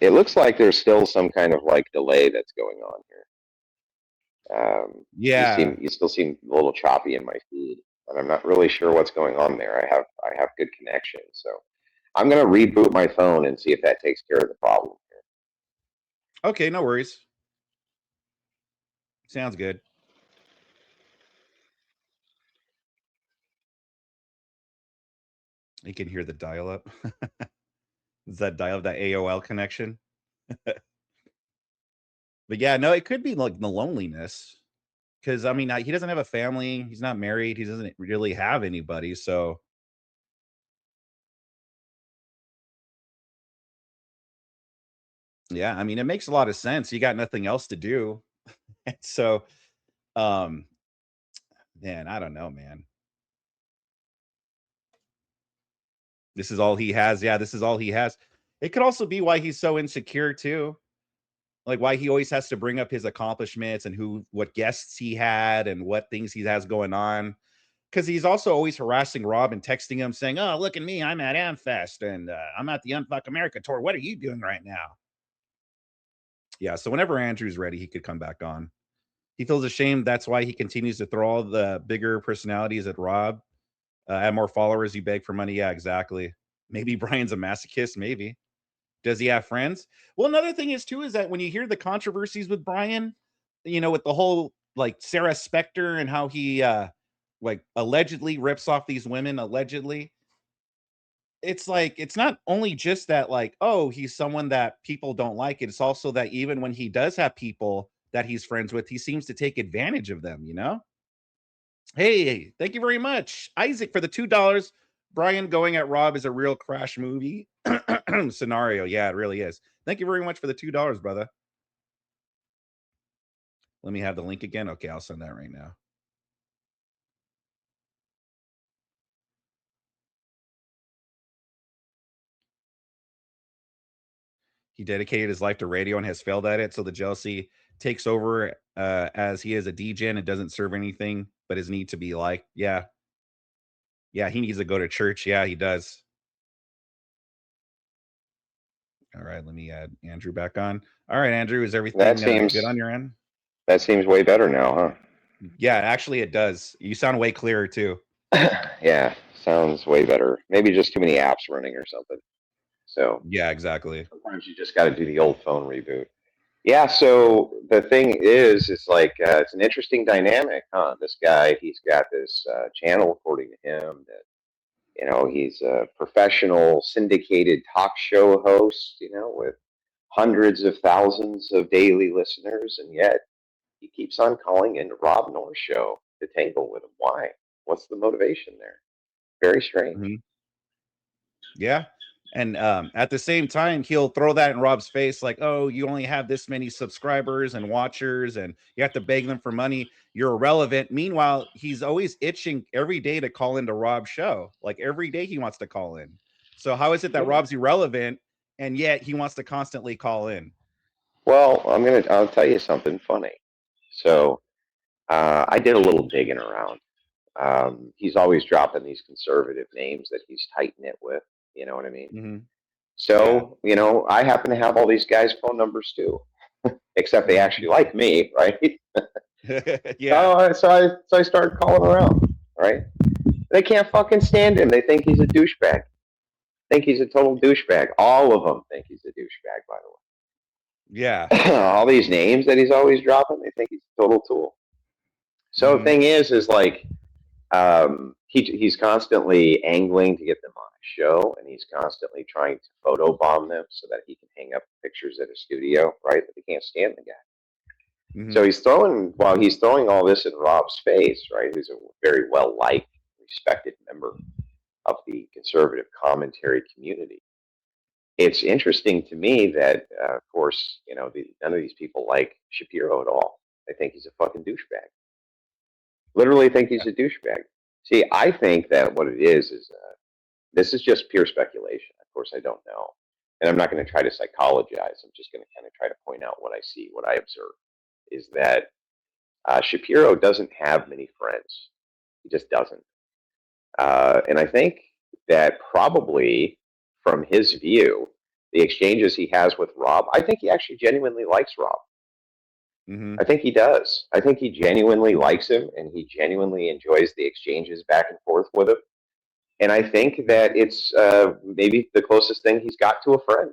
It looks like there's still some kind of like delay that's going on here. Yeah. You still seem a little choppy in my feed, and I'm not really sure what's going on there. I have good connection, so I'm gonna reboot my phone and see if that takes care of the problem. Okay, no worries. Sounds good. You can hear the dial-up. Is that dial-up, that AOL connection? But yeah, no, it could be like the loneliness. Because I mean, he doesn't have a family. He's not married. He doesn't really have anybody. So yeah, I mean, it makes a lot of sense. You got nothing else to do. So, um, man, I don't know, man. This is all he has. Yeah, this is all he has. It could also be why he's so insecure too. Like why he always has to bring up his accomplishments and what guests he had and what things he has going on. Because he's also always harassing Rob and texting him saying, "Oh, look at me, I'm at Amfest and I'm at the Unfuck America tour. What are you doing right now?" Yeah, so whenever Andrew's ready, he could come back on. He feels ashamed. That's why he continues to throw all the bigger personalities at Rob. Add more followers, you beg for money. Yeah, exactly. Maybe Brian's a masochist. Maybe. Does he have friends? Well, another thing is too is that when you hear the controversies with Brian, with the whole like Sarah Specter and how he like allegedly rips off these women, allegedly. It's like it's not only just that like, oh, he's someone that people don't like. It's also that even when he does have people that he's friends with, he seems to take advantage of them. Hey, thank you very much, Isaac, for the $2. Brian going at Rob is a real crash movie scenario. Yeah, it really is. Thank you very much for the $2, brother. Let me have the link again. Okay, I'll send that right now. He dedicated his life to radio and has failed at it, so the jealousy takes over as he is a DJ and it doesn't serve anything but his need to be liked. Yeah. Yeah, he needs to go to church. Yeah, he does. All right, let me add Andrew back on. All right, Andrew, is That everything good seems on your end? that seems way better now, huh? Yeah, actually, it does. You sound way clearer too. Yeah, sounds way better. Maybe just too many apps running or something. So Yeah, exactly. sometimes you just got to do the old phone reboot. Yeah. So the thing is like it's an interesting dynamic, huh? This guy, he's got this channel, according to him, that he's a professional syndicated talk show host. With hundreds of thousands of daily listeners, and yet he keeps on calling into Rob North's show to tangle with him. Why? What's the motivation there? Very strange. Mhm. Yeah. And at the same time, he'll throw that in Rob's face like, oh, you only have this many subscribers and watchers, and you have to beg them for money. You're irrelevant. Meanwhile, he's always itching every day to call into Rob's show. Like every day he wants to call in. So how is it that Rob's irrelevant and yet he wants to constantly call in? Well, I'll tell you something funny. So I did a little digging around. He's always dropping these conservative names that he's tight knit with. You know what I mean? Mm-hmm. Yeah. So, I happen to have all these guys' phone numbers too, except they Mm-hmm. actually like me, right? Yeah. So I started calling around, right? They can't fucking stand him. They think he's a douchebag. Think he's a total douchebag. All of them think he's a douchebag, by Yeah. the way. All these names that he's always dropping, they think he's a total tool. So the Mm-hmm. thing is like he's constantly angling to get them on a show, and he's constantly trying to photobomb them so that he can hang up pictures at a studio, right? But they can't stand the guy. Mm-hmm. So he's throwing all this in Rob's face, right? Who's a very well liked, respected member of the conservative commentary community. It's interesting to me that, of course, none of these people like Shapiro at all. They think he's a fucking douchebag. Literally think he's a douchebag. See, I think that what it is this is just pure speculation. Of course, I don't know. And I'm not going to try to psychologize. I'm just going to kind of try to point out what I see, what I observe is that Shapiro doesn't have many friends. He just doesn't. And I think that probably from his view, the exchanges he has with Rob, I think he actually genuinely likes Rob. I think he does. I think he genuinely likes him, and he genuinely enjoys the exchanges back and forth with him. And I think that it's maybe the closest thing he's got to a friend.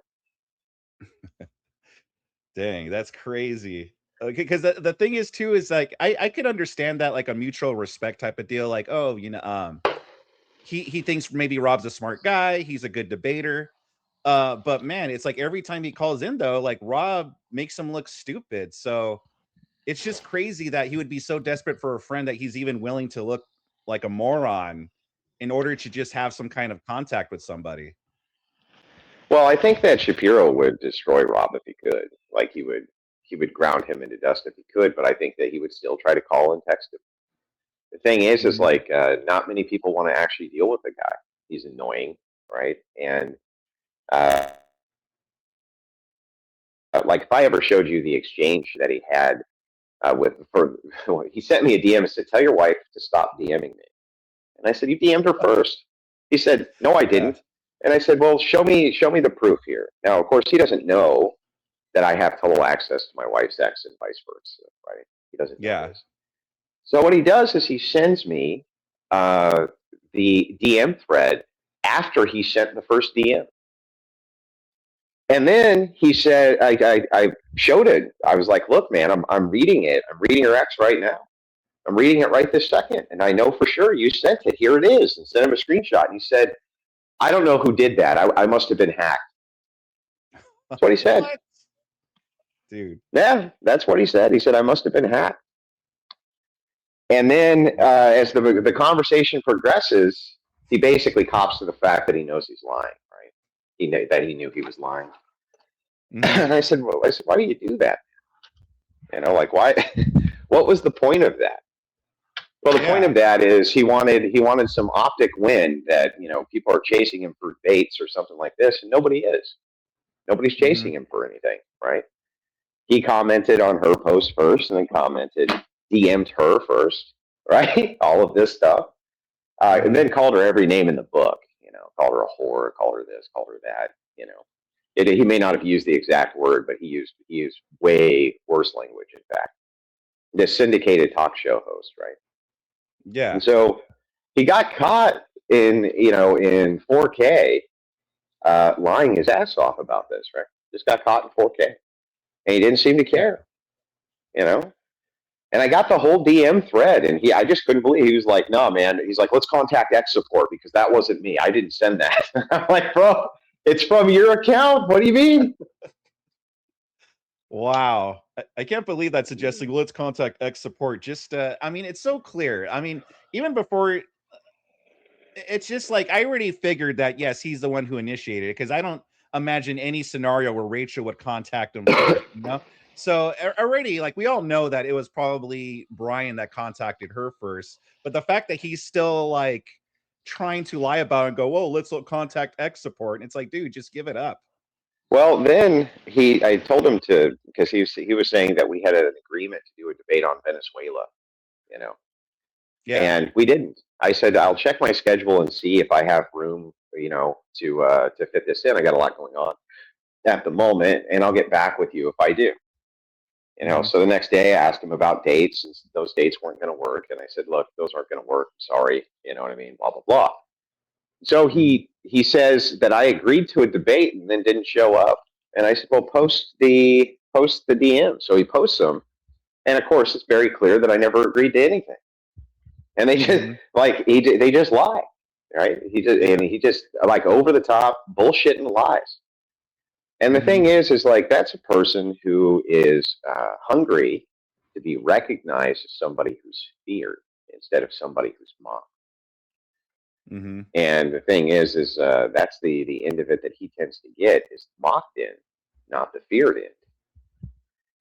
Dang, that's crazy. Because the thing is too is like I could understand that, like a mutual respect type of deal. Like, oh, he thinks maybe Rob's a smart guy. He's a good debater. But man, it's like every time he calls in though, like Rob makes him look stupid. So it's just crazy that he would be so desperate for a friend that he's even willing to look like a moron in order to just have some kind of contact with somebody. Well, I think that Shapiro would destroy Rob if he could. Like he would ground him into dust if he could. But I think that he would still try to call and text him. The thing is like not many people want to actually deal with the guy. He's annoying, right? And like if I ever showed you the exchange that he had he sent me a DM and said, "Tell your wife to stop DMing me." And I said, "You DM'd her first." He said, "No, I didn't." And I said, "Well, show me the proof here." Now, of course, he doesn't know that I have total access to my wife's ex and vice versa, right? He doesn't know this. So what he does is he sends me the DM thread after he sent the first DM. And then he said, I showed it. I was like, "Look, man, I'm reading it. I'm reading your ex right now. I'm reading it right this second. And I know for sure you sent it. Here it is." And sent him a screenshot. And he said, "I don't know who did that. I must have been hacked." That's what he said. What? Dude. Yeah, that's what he said. He said, "I must have been hacked." And then as the conversation progresses, he basically cops to the fact that he knows he's lying, right? He knew he was lying. And I said, "Well, why do you do that? Like why? What was the point of that?" Well, the point of that is he wanted some optic win that people are chasing him for dates or something like this, and nobody is. Nobody's chasing him for anything, right? He commented on her post first, and then DM'd her first, right? All of this stuff, and then called her every name in the book. Called her a whore, called her this, called her that. He may not have used the exact word, but he used way worse language. In fact, this syndicated talk show host, right? Yeah. And so he got caught in 4K lying his ass off about this, right? Just got caught in 4K, and he didn't seem to care, And I got the whole DM thread, and I just couldn't believe he was like, "No, man." He's like, "Let's contact X support because that wasn't me. I didn't send that." I'm like, "Bro, it's from your account. What do you mean?" Wow. I can't believe that suggesting let's contact X support. Just I mean, it's so clear. I mean, even before it's just like I already figured that yes, he's the one who initiated it because I don't imagine any scenario where Rachel would contact him first, So already, like we all know that it was probably Brian that contacted her first, but the fact that he's still like trying to lie about it and go, "Whoa, let's contact X support," and it's like, dude, just give it up. Well, then I told him to, because he was saying that we had an agreement to do a debate on Venezuela, Yeah. and we didn't. I said, "I'll check my schedule and see if I have room, to fit this in. I got a lot going on at the moment, and I'll get back with you if I do." So the next day I asked him about dates, and those dates weren't going to work. And I said, "Look, those aren't going to work. I'm sorry." You know what I mean? Blah, blah, blah. So he says that I agreed to a debate and then didn't show up. And I said, "Well, post the DM." So he posts them. And of course, it's very clear that I never agreed to anything. And they just they just lie, right? He just like over the top bullshit and lies. And the thing is like that's a person who is hungry to be recognized as somebody who's feared instead of somebody who's mocked. And the thing is that's the end of it that he tends to get is mocked in, not the feared in.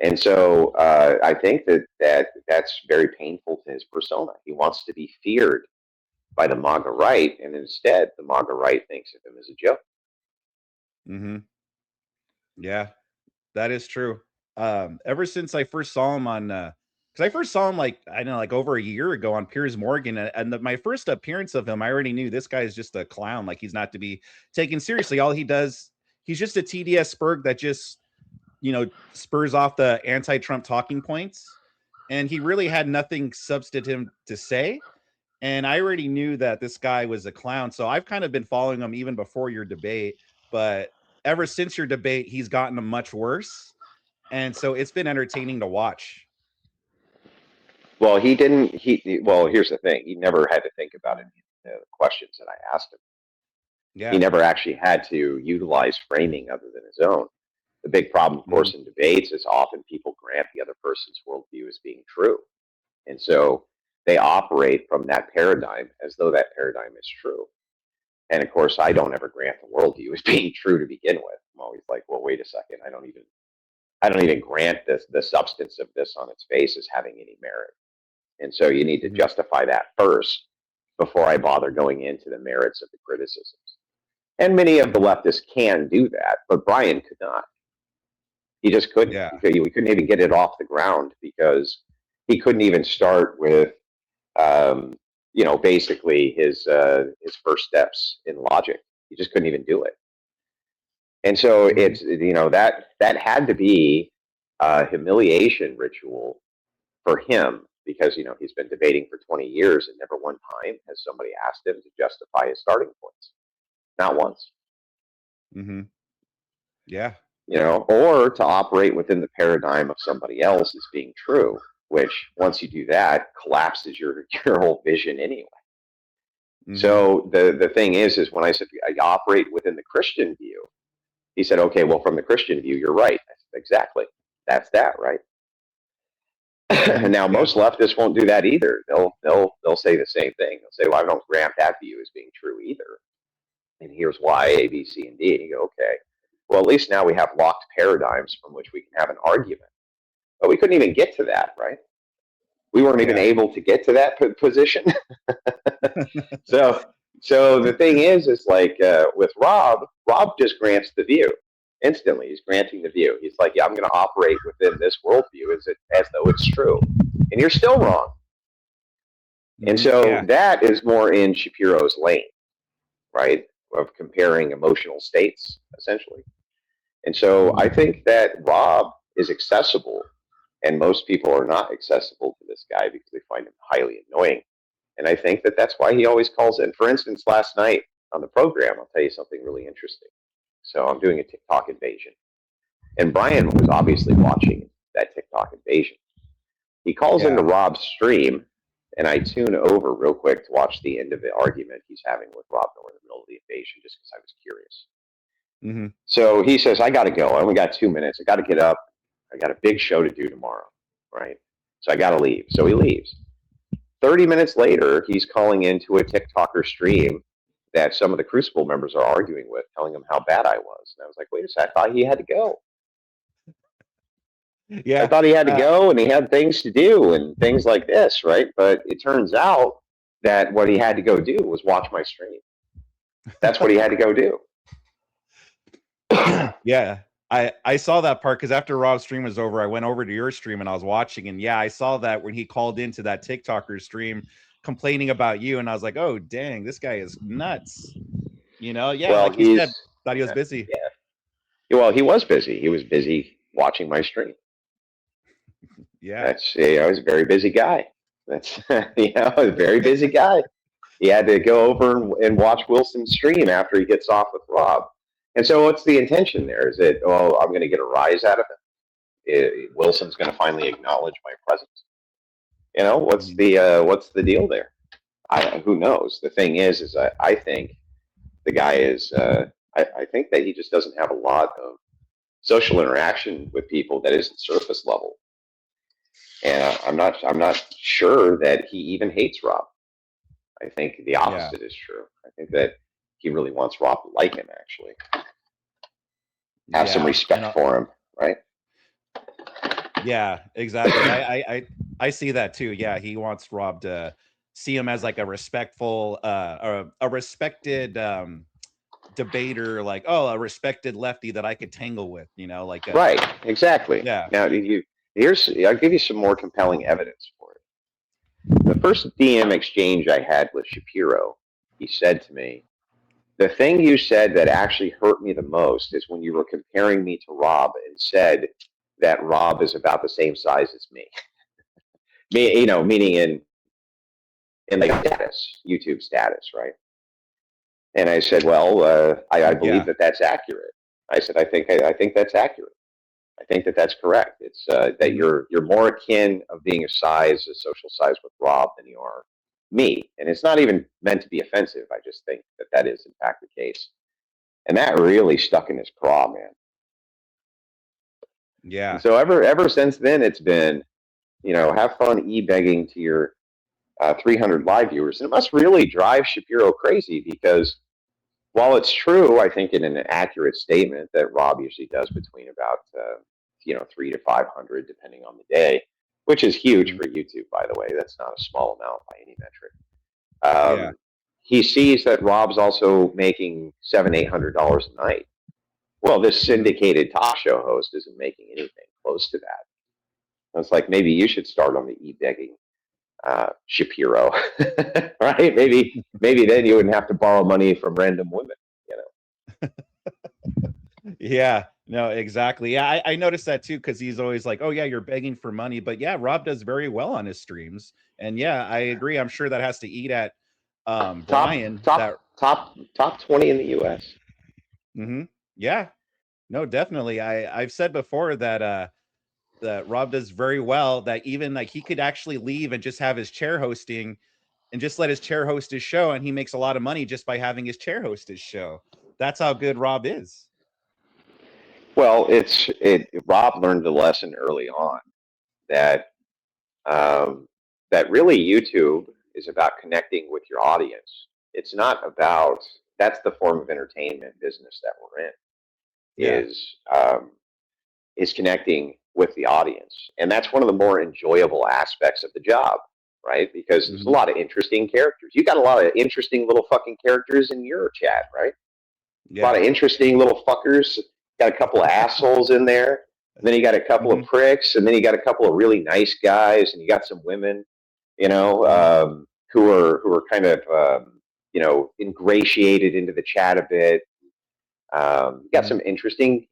And so I think that's very painful to his persona. He wants to be feared by the MAGA right, and instead the MAGA right thinks of him as a joke. Yeah, that is true. Ever since I first saw him on, because I first saw him like I don't know, like over a year ago on Piers Morgan, and my first appearance of him, I already knew this guy is just a clown. Like he's not to be taken seriously. All he does, he's just a TDS Spurg that just, you know, spurs off the anti-Trump talking points. And he really had nothing substantive to say. And I already knew that this guy was a clown. So I've kind of been following him even before your debate. But ever since your debate, he's gotten much worse. And so it's been entertaining to watch. Well, he didn't. Well, here's the thing. He never had to think about any of the questions that I asked him. Yeah. He never actually had to utilize framing other than his own. The big problem, of course, in debates is often people grant the other person's worldview as being true. And so they operate from that paradigm as though that paradigm is true. And of course, I don't ever grant the worldview as being true to begin with. I'm always like, well, wait a second. I don't even grant the substance of this on its face as having any merit. And so you need to justify that first before I bother going into the merits of the criticisms. And many of the leftists can do that, but Brian could not. He just couldn't. Yeah. We couldn't even get it off the ground because he couldn't even start with, basically his first steps in logic. He just couldn't even do it. And so it's, that had to be a humiliation ritual for him because, he's been debating for 20 years and never one time has somebody asked him to justify his starting points. Not once. Yeah. Or to operate within the paradigm of somebody else as being true, which once you do that, collapses your whole vision anyway. So the thing is when I said I operate within the Christian view, he said, okay, well, from the Christian view, you're right. I said, exactly. That's that, right? Now, most leftists won't do that either. They'll say the same thing. They'll say, well, I don't grant that view as being true either. And here's why, A, B, C, and D. And you go, okay, well, at least now we have locked paradigms from which we can have an argument. But we couldn't even get to that, right? We weren't even able to get to that position. So the thing is like with Rob just grants the view instantly. He's granting the view. He's like, yeah, I'm going to operate within this worldview as though it's true. And you're still wrong. And so that is more in Shapiro's lane, right? Of comparing emotional states, essentially. And so I think that Rob is accessible, and most people are not accessible to this guy because they find him highly annoying. And I think that that's why he always calls in. For instance, last night on the program, I'll tell you something really interesting. So I'm doing a TikTok invasion. And Brian was obviously watching that TikTok invasion. He calls into Rob's stream, and I tune over real quick to watch the end of the argument he's having with Rob Noor in the middle of the invasion, just because I was curious. So he says, I got to go. I only got 2 minutes. I got to get up. I got a big show to do tomorrow, right? So I got to leave. So he leaves. 30 minutes later, he's calling into a TikToker stream that some of the Crucible members are arguing with, telling him how bad I was. And I was like, wait a second, I thought he had to go. Yeah. I thought he had to go and he had things to do and things like this, right? But it turns out that what he had to go do was watch my stream. That's what he had to go do. Yeah. I saw that part because after Rob's stream was over, I went over to your stream and I was watching. And I saw that when he called into that TikToker stream complaining about you. And I was like, oh, dang, this guy is nuts. Well, like you said, thought he was busy. Yeah. Well, he was busy. He was busy watching my stream. I was a very busy guy. That's, I was a very busy guy. He had to go over and watch Wilson's stream after he gets off with Rob. And so what's the intention there? Is it, I'm going to get a rise out of it? Wilson's going to finally acknowledge my presence. What's the deal there? Who knows? The thing is I think the guy is, I think that he just doesn't have a lot of social interaction with people that isn't surface level. And I'm not sure that he even hates Rob. I think the opposite is true. I think that he really wants Rob to like him, actually. Have some respect for him, right? Yeah, exactly. I see that too. Yeah, he wants Rob to see him as like a respectful, a respected debater, like, a respected lefty that I could tangle with, right, exactly. Yeah. Now, I'll give you some more compelling evidence for it. The first DM exchange I had with Shapiro, he said to me, The thing you said that actually hurt me the most is when you were comparing me to Rob and said that Rob is about the same size as me. Meaning in like status, YouTube status, right? And I said, well, I believe Yeah. that that's accurate. I said, I think that's accurate. I think that that's correct. It's that Hmm. you're more akin of being a social size with Rob than you are me. And it's not even meant to be offensive. I just think that that is in fact the case. And that really stuck in his craw, man. And Yeah. so ever since then, it's been, have fun e-begging to your 300 live viewers. And it must really drive Shapiro crazy because while it's true, I think in an accurate statement that Rob usually does between about 3 to 500 depending on the day, which is huge Hmm. for YouTube, by the way. That's not a small amount by any metric. Yeah. He sees that Rob's also making $700-800 a night. Well, this Hmm. syndicated talk show host isn't making anything close to that. It's like maybe you should start on the e-begging Shapiro, right? Maybe then you wouldn't have to borrow money from random women, you know. Yeah, no, exactly. Yeah, I noticed that too because he's always like, "Oh yeah, you're begging for money," but yeah, Rob does very well on his streams, and yeah, I agree. I'm sure that has to eat at Top Brian. That top top 20 in the U.S. hmm yeah, no, definitely. I've said before that Rob does very well. That even like he could actually leave and just have his chair hosting, and just let his chair host his show, and he makes a lot of money just by having his chair host his show. That's how good Rob is. Well, Rob learned a lesson early on that um, that really YouTube is about connecting with your audience. It's not about that's the form of entertainment business that we're in Yeah. is is connecting with the audience, and that's one of the more enjoyable aspects of the job, right? Because there's a Hmm. lot of interesting characters. You got a lot of interesting little fucking characters in your chat, right? A lot Yeah. of interesting little fuckers. Got a couple of assholes in there. And then you got a couple of Hmm. pricks, and then you got a couple of really nice guys, and you got some women, Hmm. who are kind of ingratiated into the chat a bit. You got Hmm. some interesting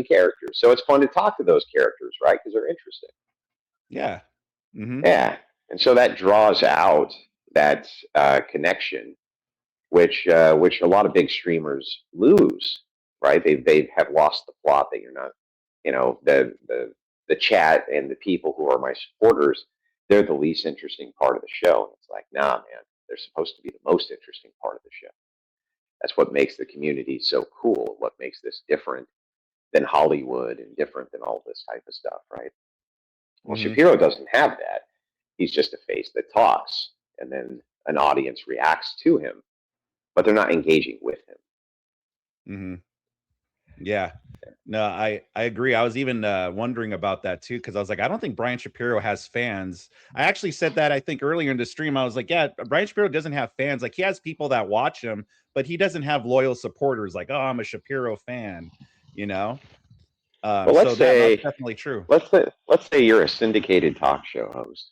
characters, so it's fun to talk to those characters, right? Because they're interesting. Yeah. Hmm. Yeah, and so that draws out that connection which a lot of big streamers lose, right? They have lost the plot that you're not, the chat and the people who are my supporters, they're the least interesting part of the show. And it's like, nah, man, they're supposed to be the most interesting part of the show. That's what makes the community so cool. What makes this different than Hollywood and different than all this type of stuff, right? Well, Hmm. Shapiro doesn't have that. He's just a face that talks, and then an audience reacts to him, but they're not engaging with him. Hmm. Yeah. No, I agree. I was even wondering about that too because I was like, I don't think Brian Shapiro has fans. I actually said that I think earlier in the stream. I was like, yeah, Brian Shapiro doesn't have fans. Like he has people that watch him, but he doesn't have loyal supporters. Like, oh, I'm a Shapiro fan, you know. Well, So that's definitely true. let's say you're a syndicated talk show host,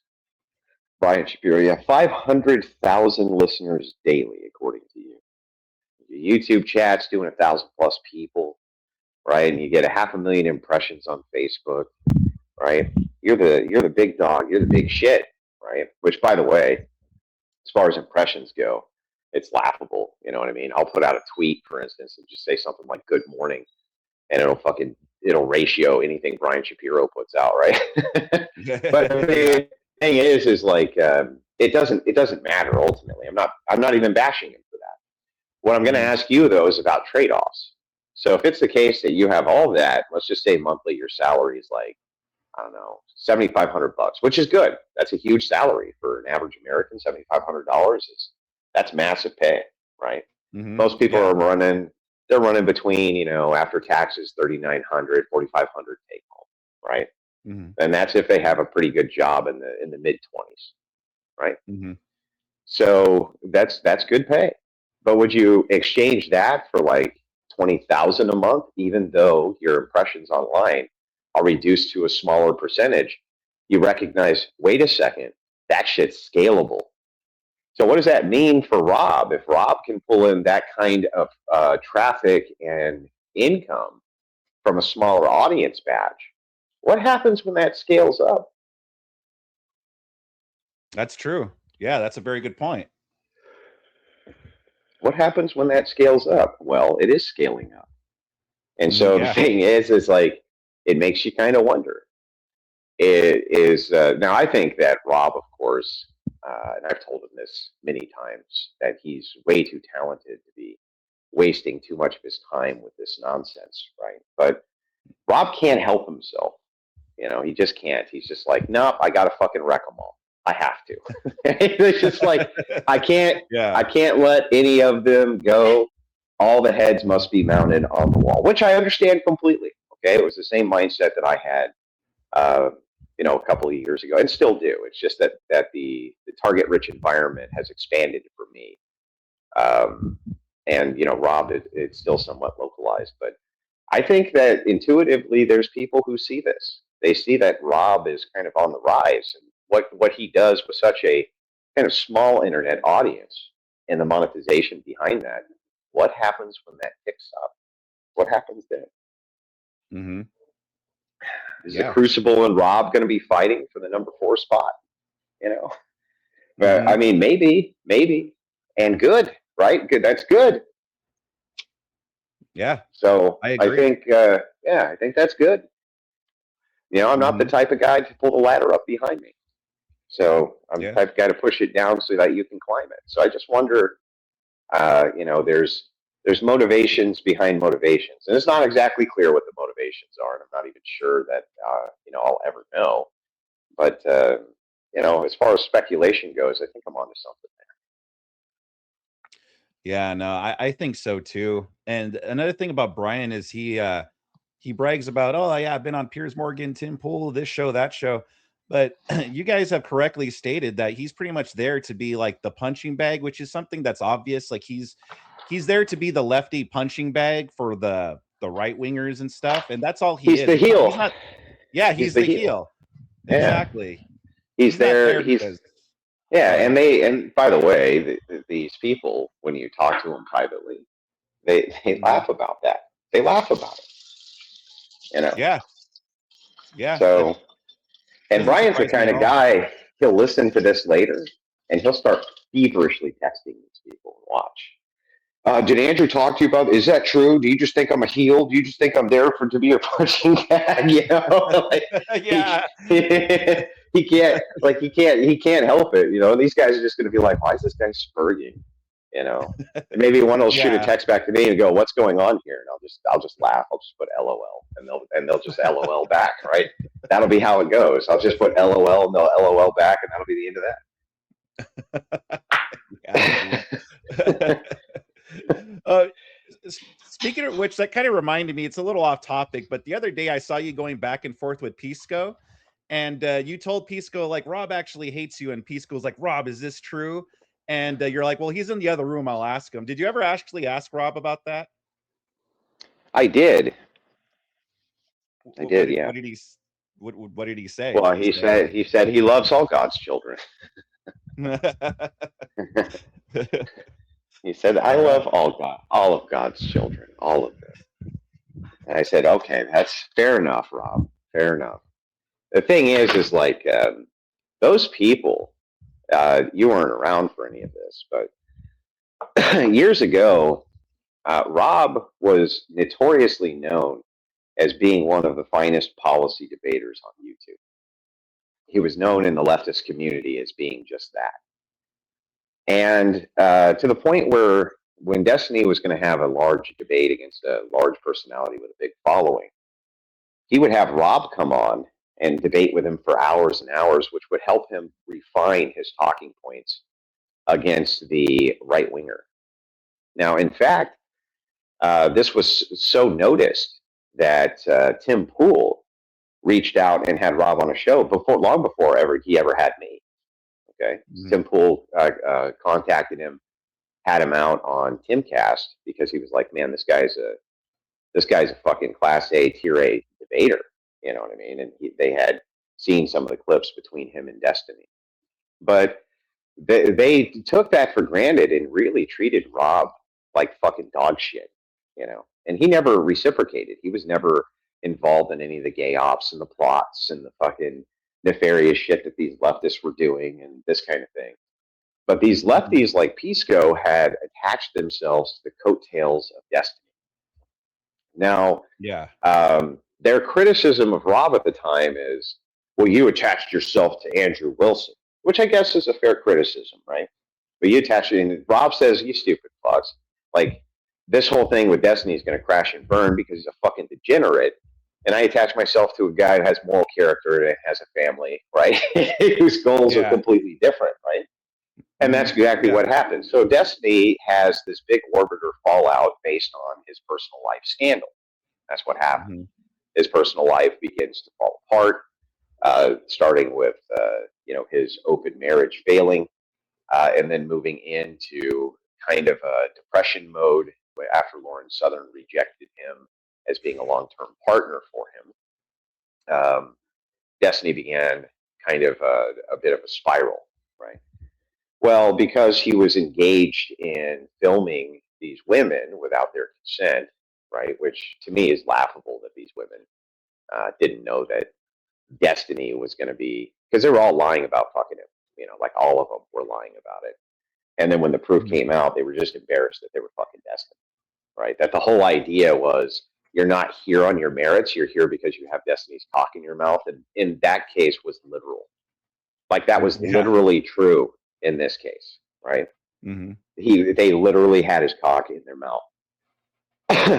Brian Shapiro. You have 500,000 listeners daily, according to you. Your YouTube chat's doing 1,000+ people, right? And you get 500,000 impressions on Facebook, right? You're the big dog. You're the big shit, right? Which, by the way, as far as impressions go, it's laughable. You know what I mean? I'll put out a tweet, for instance, and just say something like "Good morning," and it'll ratio anything Brian Shapiro puts out, right? But Yeah. the thing is like it doesn't matter ultimately. I'm not even bashing him for that. What I'm going to Hmm. ask you though is about trade-offs. So if it's the case that you have all that, let's just say monthly your salary is like, I don't know, $7,500, which is good. That's a huge salary for an average American. $7,500 that's massive pay, right? Hmm. Most people Yeah. they're running between, after taxes, 3,900, 4,500 take home, right? Hmm. And that's if they have a pretty good job in the mid 20s, right? Hmm. So that's good pay. But would you exchange that for like 20,000 a month, even though your impressions online are reduced to a smaller percentage? You recognize, wait a second, that shit's scalable. So what does that mean for Rob? If Rob can pull in that kind of traffic and income from a smaller audience batch, what happens when that scales up? That's true. Yeah, that's a very good point. What happens when that scales up? Well, it is scaling up. And so the Yeah. thing is like, it makes you kind of wonder. It is now. I think that Rob, of course, and I've told him this many times, that he's way too talented to be wasting too much of his time with this nonsense, right? But Rob can't help himself. You know, he just can't. He's just like, nope, I gotta fucking wreck them all. I have to. It's just like I can't. Yeah. I can't let any of them go. All the heads must be mounted on the wall, which I understand completely. Okay, it was the same mindset that I had, uh, a couple of years ago, and still do. It's just that the target rich environment has expanded for me, and Rob, it's still somewhat localized, but I think that intuitively, there's people who see this. They see that Rob is kind of on the rise, and what he does with such a kind of small internet audience and the monetization behind that. What happens when that picks up? What happens then? Mm-hmm. Is the Crucible and Rob going to be fighting for the number 4 spot? Mm-hmm. I mean, maybe, and good, right? Good, that's good. Yeah. So I I agree. think, I think that's good. I'm not the type of guy to pull the ladder up behind me. So I'm the type of guy to push it down so that you can climb it. So I just wonder, there's motivations behind motivations, and it's not exactly clear what the motivations are, and I'm not even sure that I'll ever know. But as far as speculation goes, I think I'm onto something there. Yeah, no, I think so too. And another thing about Brian is he brags about, oh yeah, I've been on Piers Morgan, Tim Pool, this show, that show. But you guys have correctly stated that he's pretty much there to be like the punching bag, which is something that's obvious. Like he's there to be the lefty punching bag for the right wingers and stuff, and that's all he He's is. the heel. He's not. Yeah, he's the heel. Yeah. Exactly. He's there. Because. Yeah, and by the way, these people, when you talk to them privately, they laugh about that. They laugh about it. Yeah. Yeah. So, and Brian's the kind of guy, he'll listen to this later and he'll start feverishly texting these people and watch. Did Andrew talk to you about? Is that true? Do you just think I'm a heel? Do you just think I'm there to be a punching bag? Like, yeah. He can't help it. These guys are just going to be like, why is this guy spurging? And maybe one will shoot a text back to me and go, what's going on here? And I'll just laugh. I'll just put LOL, and they'll just LOL back, right? That'll be how it goes. I'll just put LOL and they'll LOL back, and that'll be the end of that. Speaking of which, that kind of reminded me, it's a little off topic, but the other day I saw you going back and forth with Pisco, and you told Pisco, like, Rob actually hates you, and Pisco was like, Rob, is this true? And you're like, well, he's in the other room, I'll ask him. Did you ever actually ask Rob about that? I did. Yeah. What did he say? Well, he said he loves all God's children. He said, I love all of God's children, all of them. And I said, okay, that's fair enough, Rob. Fair enough. The thing is like, those people, you weren't around for any of this, but years ago, Rob was notoriously known as being one of the finest policy debaters on YouTube. He was known in the leftist community as being just that. And to the point where when Destiny was going to have a large debate against a large personality with a big following, he would have Rob come on and debate with him for hours and hours, which would help him refine his talking points against the right winger. Now, in fact, this was so noticed that Tim Pool reached out and had Rob on a show long before he ever had me. Okay, Tim Pool contacted him, had him out on Timcast because he was like, man, this guy's a fucking class A, tier A debater. You know what I mean? And they had seen some of the clips between him and Destiny. But they took that for granted and really treated Rob like fucking dog shit, you know. And he never reciprocated. He was never involved in any of the gay ops and the plots and the fucking nefarious shit that these leftists were doing and this kind of thing. But these lefties like Pisco had attached themselves to the coattails of Destiny. Now, Yeah. their criticism of Rob at the time is, well, you attached yourself to Andrew Wilson, which I guess is a fair criticism, right? But you attach it, and Rob says, you stupid fucks. Like, this whole thing with Destiny is going to crash and burn because he's a fucking degenerate. And I attach myself to a guy that has moral character and has a family, right? Whose goals are completely different, right? And that's exactly what happened. So Destiny has this big orbiter fallout based on his personal life scandal. That's what happened. His personal life begins to fall apart, starting with his open marriage failing, and then moving into kind of a depression mode after Lauren Southern rejected him as being a long-term partner for him. Destiny began kind of a bit of a spiral, right? Well, because he was engaged in filming these women without their consent, right? Which to me is laughable that these women didn't know that Destiny was going to be, because they were all lying about fucking him. You know, like all of them were lying about it. And then when the proof came out, they were just embarrassed that they were fucking Destiny, right? That the whole idea was you're not here on your merits. You're here because you have Destiny's cock in your mouth. And in that case was literal. Like that was literally true in this case, right? They literally had his cock in their mouth.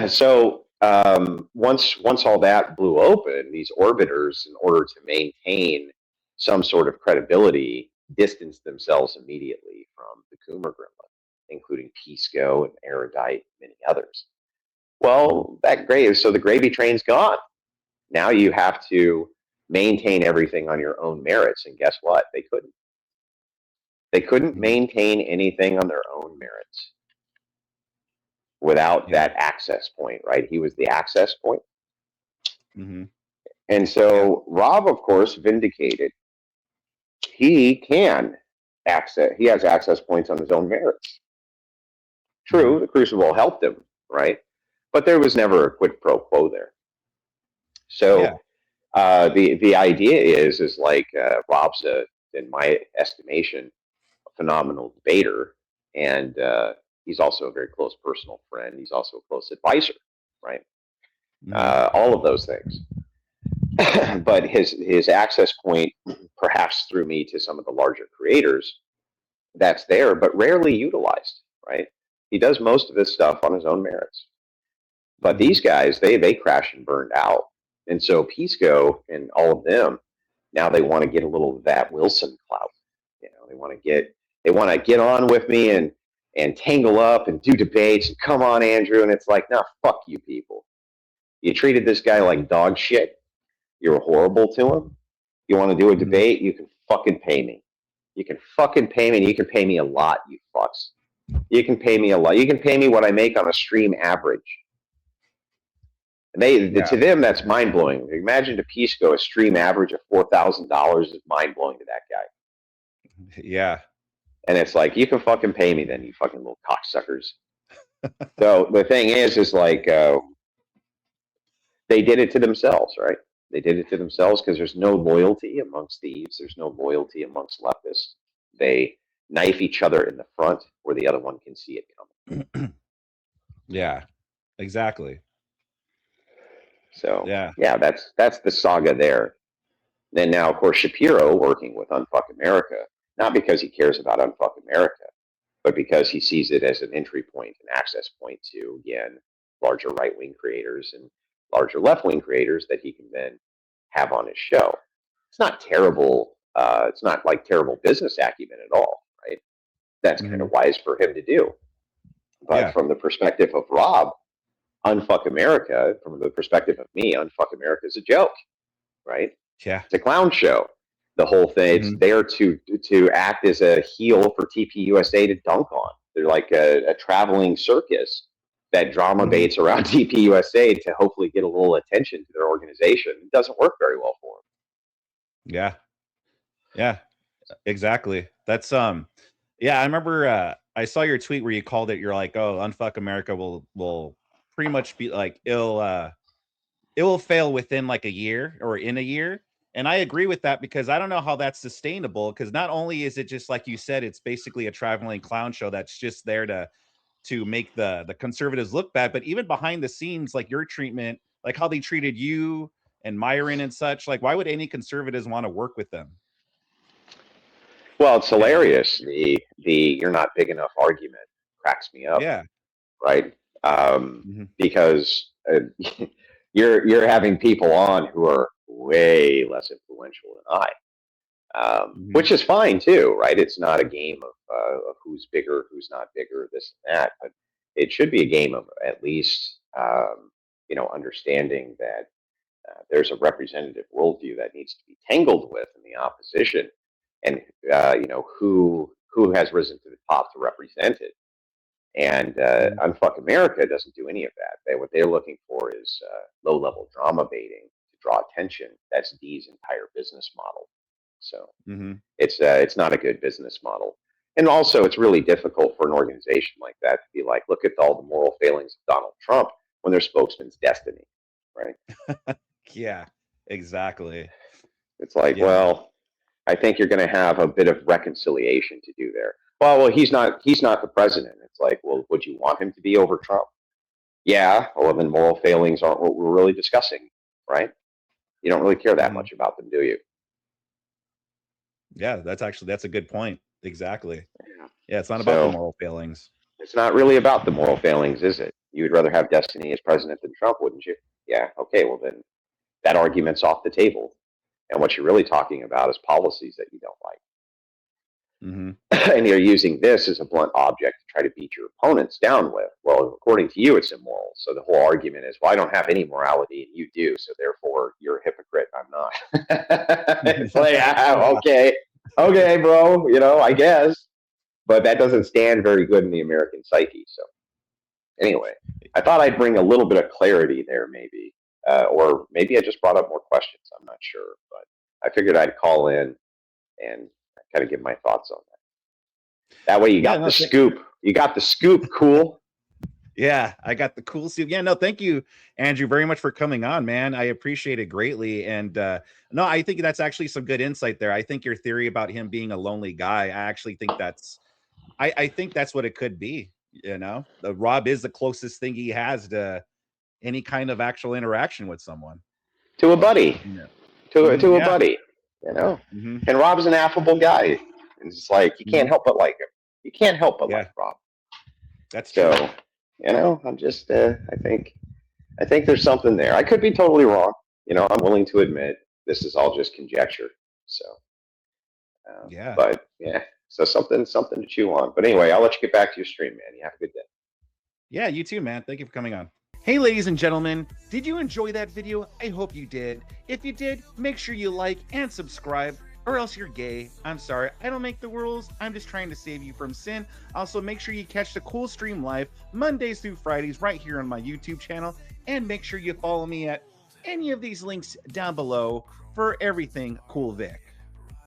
So once all that blew open, these orbiters, in order to maintain some sort of credibility, distanced themselves immediately from the Coomer Gremlin, including Pisco and Erudite, and many others. Well, so the gravy train's gone. Now you have to maintain everything on your own merits, and guess what? They couldn't. They couldn't maintain anything on their own merits without that access point, right? He was the access point. And so Rob, of course, vindicated. He can access, he has access points on his own merits. True, the Crucible helped him, right? But there was never a quid pro quo there. So the idea is like Rob's, in my estimation, a phenomenal debater, and he's also a very close personal friend. He's also a close advisor, right? All of those things. But his access point perhaps threw me to some of the larger creators that's there, but rarely utilized, right? He does most of this stuff on his own merits. But these guys, they crash and burned out. And so Pisco and all of them, now they want to get a little of that Wilson clout. You know, they want to get on with me and tangle up and do debates and come on, Andrew. And it's like, no, fuck you people. You treated this guy like dog shit. You were horrible to him. You want to do a debate? You can fucking pay me. You can fucking pay me, and you can pay me a lot, you fucks. You can pay me a lot. You can pay me what I make on a stream average. To them, that's mind blowing. Imagine to Pisco a stream average of $4,000 is mind blowing to that guy. Yeah. And it's like, you can fucking pay me then, you fucking little cocksuckers. So the thing is like, they did it to themselves, right? They did it to themselves because there's no loyalty amongst thieves. There's no loyalty amongst leftists. They knife each other in the front where the other one can see it coming. Yeah, exactly. So yeah, that's the saga there. Then now, of course, Shapiro working with Unfuck America, not because he cares about Unfuck America, but because he sees it as an entry point, an access point to, again, larger right-wing creators and larger left-wing creators that he can then have on his show. It's not terrible. It's not like terrible business acumen at all, right? That's kind of wise for him to do. But from the perspective of Rob, Unfuck America, from the perspective of me, Unfuck America is a joke, right? Yeah. It's a clown show. The whole thing, it's there to act as a heel for TPUSA to dunk on. They're like a traveling circus that drama baits around TPUSA to hopefully get a little attention to their organization. It doesn't work very well for them. Yeah. Exactly. That's yeah, I remember I saw your tweet where you called it, you're like, oh, Unfuck America will pretty much be like it will fail within like a year or in a year. And I agree with that because I don't know how that's sustainable. Because not only is it just like you said, it's basically a traveling clown show that's just there to make the conservatives look bad, but even behind the scenes, like your treatment, like how they treated you and Myron and such, like why would any conservatives want to work with them? Well, it's You know? hilarious. The you're not big enough argument cracks me up, Yeah. right? Mhm. Because you're having people on who are way less influential than I. Mhm. Which is fine too, right? It's not a game of who's bigger, who's not bigger, this and that, but it should be a game of at least understanding that there's a representative worldview that needs to be tangled with in the opposition, and who has risen to the top to represent it. And Mhm. Unfuck America doesn't do any of that. What they're looking for is low-level drama baiting to draw attention. That's D's entire business model. So Mhm. it's not a good business model. And also, it's really difficult for an organization like that to be like, look at all the moral failings of Donald Trump when their spokesman's destiny, right? Yeah, exactly. It's like, Yeah. well, I think you're going to have a bit of reconciliation to do there. Well, he's not. He's not the president. It's like, well, would you want him to be over Trump? Yeah. Well, then moral failings aren't what we're really discussing, right? You don't really care that Mhm. much about them, do you? Yeah, that's a good point. Exactly. Yeah, it's not about the So moral failings. it's not really about the moral failings, is it? You would rather have Destiny as president than Trump, wouldn't you? Yeah. Okay. Well, then that argument's off the table. And what you're really talking about is policies that you don't like. Mhm. And you're using this as a blunt object to try to beat your opponents down with. Well, according to you, it's immoral. So the whole argument is, well, I don't have any morality and you do. So therefore, you're a hypocrite. I'm not. It's like, Yeah. okay, okay, bro, I guess. But that doesn't stand very good in the American psyche. So anyway, I thought I'd bring a little bit of clarity there, maybe. Or maybe I just brought up more questions. I'm not sure. But I figured I'd call in and kind of give my thoughts on that. That way you Yeah, got the no, scoop. You got the scoop, cool. yeah, I got the cool suit. Yeah, no, thank you, Andrew, very much for coming on, man. I appreciate it greatly. And no, I think that's actually some good insight there. I think your theory about him being a lonely guy, I actually think I think that's what it could be. The Rob is the closest thing he has to any kind of actual interaction with someone. To a buddy. Yeah. To a Yeah. buddy. You know? hmm And Rob's an affable guy. It's like you hmm can't help but like him. You can't help but like Yeah, Rob. that's true. So, I'm just I think there's something there. I could be totally wrong. I'm willing to admit this is all just conjecture. So Yeah. but yeah. So something to chew on. But anyway, I'll let you get back to your stream, man. You have a good day. Yeah, you too, man. Thank you for coming on. Hey, ladies and gentlemen, did you enjoy that video? I hope you did. If you did, make sure you like and subscribe, or else you're gay. I'm sorry, I don't make the rules. I'm just trying to save you from sin. Also, make sure you catch the Cool Stream live Mondays through Fridays right here on my YouTube channel, and make sure you follow me at any of these links down below for everything Cool Vic.